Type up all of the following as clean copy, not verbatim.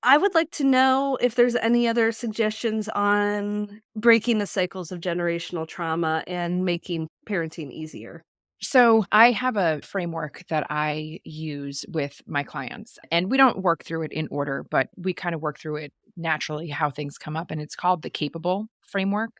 I would like to know if there's any other suggestions on breaking the cycles of generational trauma and making parenting easier. So I have a framework that I use with my clients, and we don't work through it in order, but we kind of work through it naturally, how things come up. And it's called the capable framework.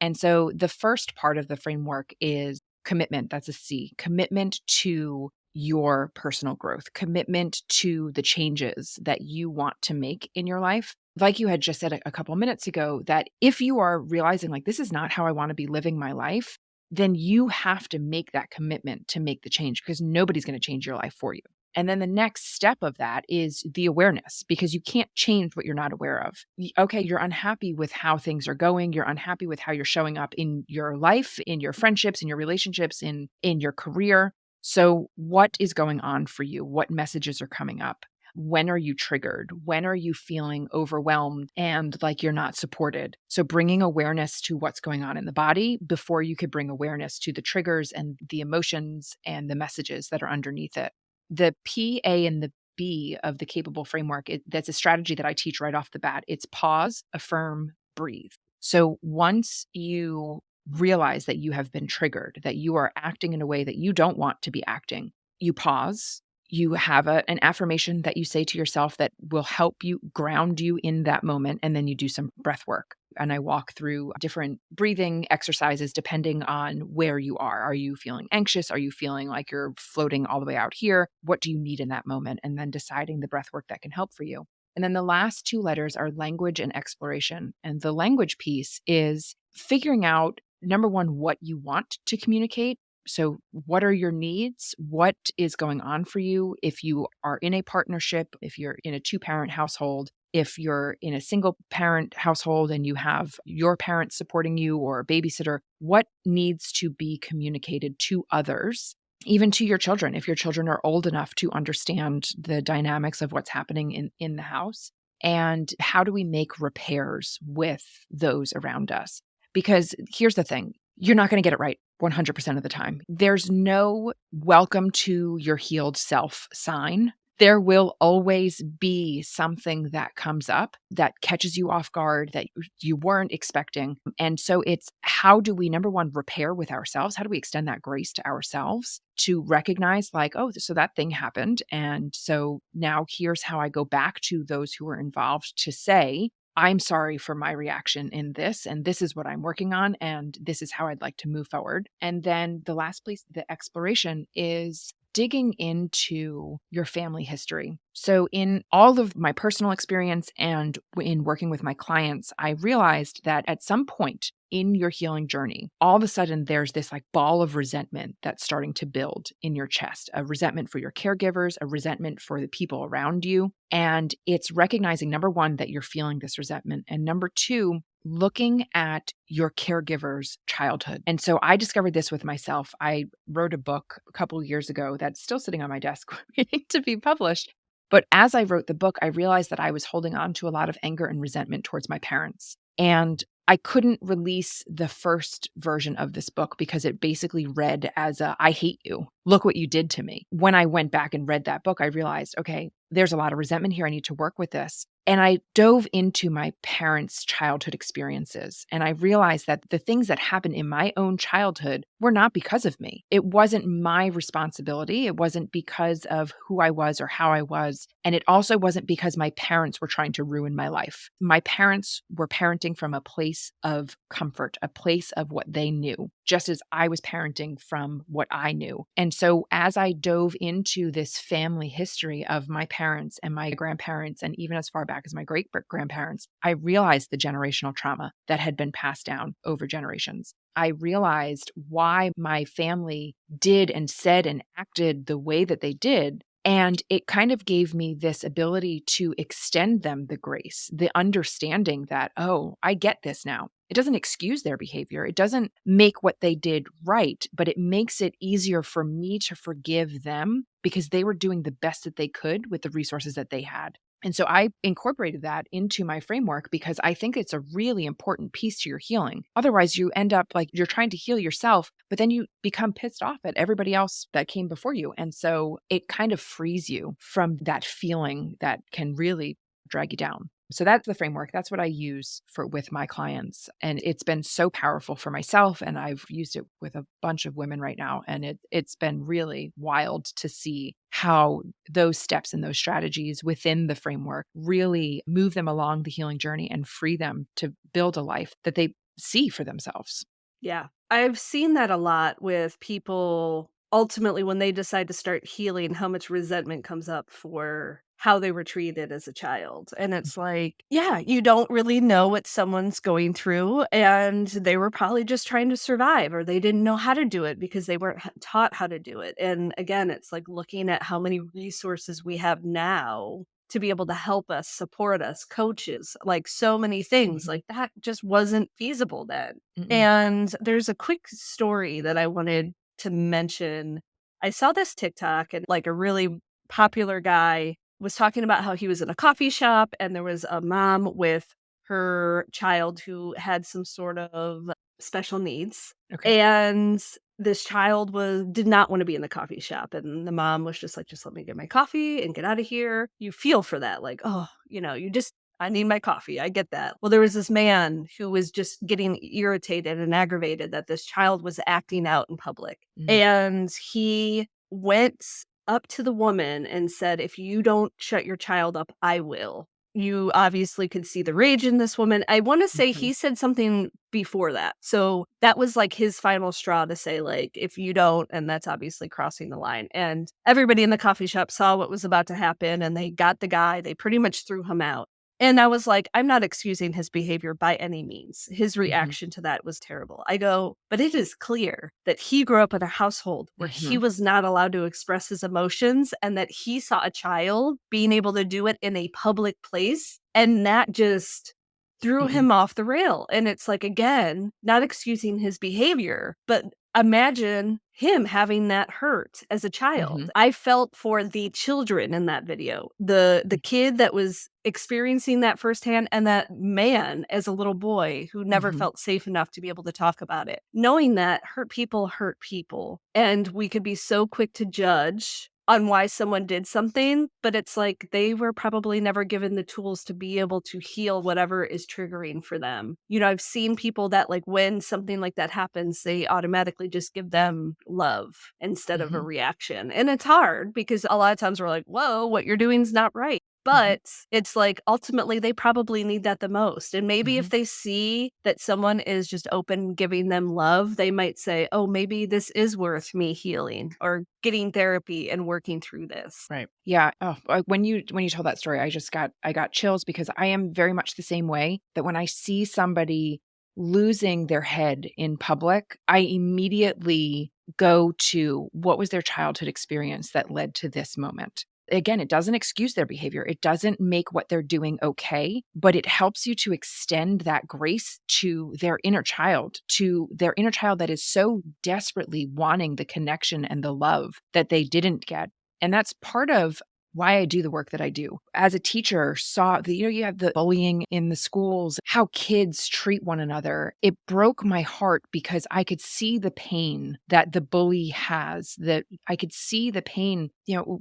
And so the first part of the framework is commitment. That's a C, commitment to your personal growth, commitment to the changes that you want to make in your life. Like you had just said a couple minutes ago, that if you are realizing, like, this is not how I want to be living my life, then you have to make that commitment to make the change because nobody's going to change your life for you. And then the next step of that is the awareness, because you can't change what you're not aware of. Okay, you're unhappy with how things are going. You're unhappy with how you're showing up in your life, in your friendships, in your relationships, in your career. So what is going on for you? What messages are coming up? When are you triggered? When are you feeling overwhelmed and like you're not supported? So bringing awareness to what's going on in the body before you could bring awareness to the triggers and the emotions and the messages that are underneath it. The P, A, and the B of the capable framework, that's a strategy that I teach right off the bat. It's pause, affirm, breathe. So once you realize that you have been triggered, that you are acting in a way that you don't want to be acting, you pause. You have an affirmation that you say to yourself that will help you ground you in that moment. And then you do some breath work. And I walk through different breathing exercises depending on where you are. Are you feeling anxious? Are you feeling like you're floating all the way out here? What do you need in that moment? And then deciding the breath work that can help for you. And then the last two letters are language and exploration. And the language piece is figuring out, number one, what you want to communicate. So, what are your needs? What is going on for you? If you are in a partnership, if you're in a two-parent household, if you're in a single parent household and you have your parents supporting you or a babysitter, what needs to be communicated to others, even to your children, if your children are old enough to understand the dynamics of what's happening in the house? And how do we make repairs with those around us? Because here's the thing, you're not going to get it right 100% of the time. There's no welcome to your healed self sign. There will always be something that comes up that catches you off guard that you weren't expecting. And so it's, how do we, number one, repair with ourselves? How do we extend that grace to ourselves to recognize, like, oh, so that thing happened. And so now here's how I go back to those who were involved to say, I'm sorry for my reaction in this, and this is what I'm working on, and this is how I'd like to move forward. And then the last place, the exploration, is digging into your family history. So, in all of my personal experience and in working with my clients, I realized that at some point in your healing journey, all of a sudden there's this like ball of resentment that's starting to build in your chest, a resentment for your caregivers, a resentment for the people around you. And it's recognizing, number one, that you're feeling this resentment. And number two, looking at your caregiver's childhood. And so I discovered this with myself. I wrote a book a couple of years ago that's still sitting on my desk waiting to be published. But as I wrote the book, I realized that I was holding on to a lot of anger and resentment towards my parents. And I couldn't release the first version of this book because it basically read as a, I hate you. Look what you did to me. When I went back and read that book, I realized, okay, there's a lot of resentment here. I need to work with this. And I dove into my parents' childhood experiences. And I realized that the things that happened in my own childhood were not because of me. It wasn't my responsibility. It wasn't because of who I was or how I was. And it also wasn't because my parents were trying to ruin my life. My parents were parenting from a place of comfort, a place of what they knew, just as I was parenting from what I knew. And so as I dove into this family history of my parents and my grandparents, and even as far back as my great grandparents, I realized the generational trauma that had been passed down over generations. I realized why my family did and said and acted the way that they did. And it kind of gave me this ability to extend them the grace, the understanding that, oh, I get this now. It doesn't excuse their behavior. It doesn't make what they did right, but it makes it easier for me to forgive them because they were doing the best that they could with the resources that they had. And so I incorporated that into my framework because I think it's a really important piece to your healing. Otherwise, you end up like you're trying to heal yourself, but then you become pissed off at everybody else that came before you. And so it kind of frees you from that feeling that can really drag you down. So that's the framework. That's what I use for with my clients. And it's been so powerful for myself. And I've used it with a bunch of women right now. And it's been really wild to see how those steps and those strategies within the framework really move them along the healing journey and free them to build a life that they see for themselves. Yeah. I've seen that a lot with people ultimately when they decide to start healing, how much resentment comes up for how they were treated as a child. And it's like, yeah, you don't really know what someone's going through. And they were probably just trying to survive, or they didn't know how to do it because they weren't taught how to do it. And again, it's like looking at how many resources we have now to be able to help us, support us, coaches, like so many things Mhm. like that just wasn't feasible then. Mm-mm. And there's a quick story that I wanted to mention. I saw this TikTok and like a really popular guy was talking about how he was in a coffee shop and there was a mom with her child who had some sort of special needs. Okay. And this child did not want to be in the coffee shop. And the mom was just like, just let me get my coffee and get out of here. You feel for that. Like, oh, you just I need my coffee. I get that. Well, there was this man who was just getting irritated and aggravated that this child was acting out in public. Mm. And he went up to the woman and said, "If you don't shut your child up, I will." You obviously could see the rage in this woman. I want to say Mhm. he said something before that. So that was like his final straw to say, like, if you don't, and that's obviously crossing the line. And everybody in the coffee shop saw what was about to happen and they got the guy, they pretty much threw him out. And I was like, I'm not excusing his behavior by any means. His Mhm. reaction to that was terrible. I go, but it is clear that he grew up in a household where he Mhm. was not allowed to express his emotions and that he saw a child being able to do it in a public place. And that just threw Mm-mm. him off the rail. And it's like, again, not excusing his behavior, but imagine him having that hurt as a child. Mhm. I felt for the children in that video. The Mm. kid that was experiencing that firsthand and that man as a little boy who never Mhm. felt safe enough to be able to talk about it. Knowing that hurt people and we could be so quick to judge on why someone did something, but it's like they were probably never given the tools to be able to heal whatever is triggering for them. I've seen people that like when something like that happens, they automatically just give them love instead of a Mhm. reaction. And it's hard because a lot of times we're like, whoa, what you're doing is not right. Mhm. But it's like ultimately they probably need that the most. And maybe if Mhm. they see that someone is just open giving them love, they might say, "Oh, maybe this is worth me healing or getting therapy and working through this." Right. Yeah. Oh, when you told that story, I got chills because I am very much the same way that when I see somebody losing their head in public, I immediately go to what was their childhood experience that led to this moment. Again, it doesn't excuse their behavior. It doesn't make what they're doing okay, but it helps you to extend that grace to their inner child that is so desperately wanting the connection and the love that they didn't get. And that's part of why I do the work that I do. As a teacher, saw you have the bullying in the schools, how kids treat one another. It broke my heart because I could see the pain that the bully has, that I could see the pain,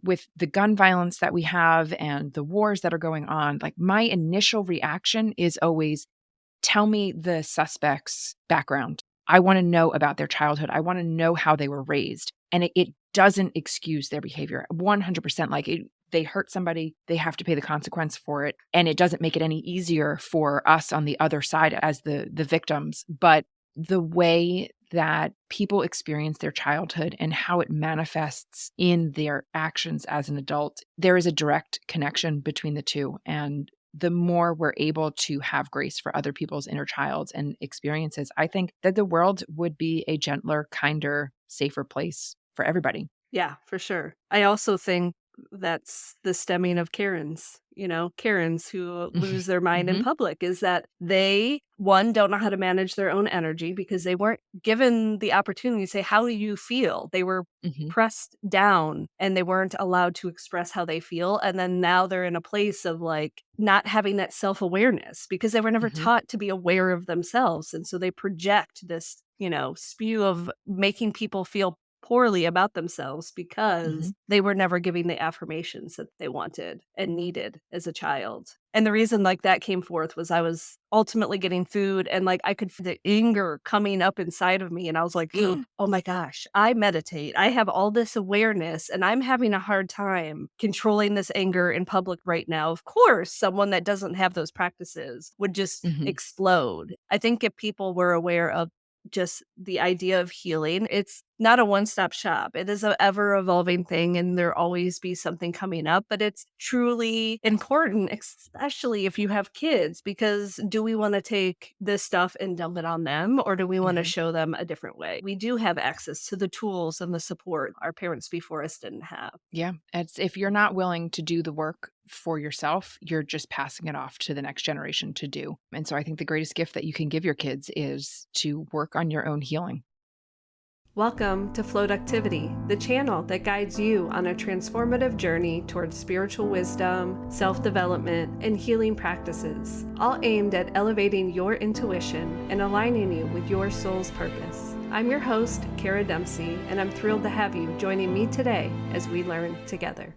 with the gun violence that we have and the wars that are going on. Like my initial reaction is always, tell me the suspect's background. I want to know about their childhood. I want to know how they were raised. And it doesn't excuse their behavior 100%. Like they hurt somebody, they have to pay the consequence for it. And it doesn't make it any easier for us on the other side as the victims. But the way that people experience their childhood and how it manifests in their actions as an adult, there is a direct connection between the two. And the more we're able to have grace for other people's inner childs and experiences, I think that the world would be a gentler, kinder, safer place for everybody. Yeah, for sure. I also think that's the stemming of Karens, Karens who lose their mind in Mhm. public is that they, one, don't know how to manage their own energy because they weren't given the opportunity to say, how do you feel? They were Mhm. pressed down and they weren't allowed to express how they feel. And then now they're in a place of like not having that self awareness because they were never Mhm. taught to be aware of themselves. And so they project this, spew of making people feel poorly about themselves because Mhm. they were never giving the affirmations that they wanted and needed as a child. And the reason, like, that came forth was I was ultimately getting food and, like, I could feel the anger coming up inside of me, and I was like, "Oh my gosh, I meditate. I have all this awareness, and I'm having a hard time controlling this anger in public right now." Of course, someone that doesn't have those practices would just Mhm. explode. I think if people were aware of just the idea of healing, it's not a one-stop shop. It is a ever evolving thing and there always be something coming up, but it's truly important, especially if you have kids, because do we want to take this stuff and dump it on them or do we want to Mhm. show them a different way? We do have access to the tools and the support our parents before us didn't have. Yeah, it's if you're not willing to do the work for yourself, you're just passing it off to the next generation to do. And so I think the greatest gift that you can give your kids is to work on your own healing. Welcome to Floductivity, the channel that guides you on a transformative journey towards spiritual wisdom, self development, and healing practices, all aimed at elevating your intuition and aligning you with your soul's purpose. I'm your host, Kara Dempsey, and I'm thrilled to have you joining me today as we learn together.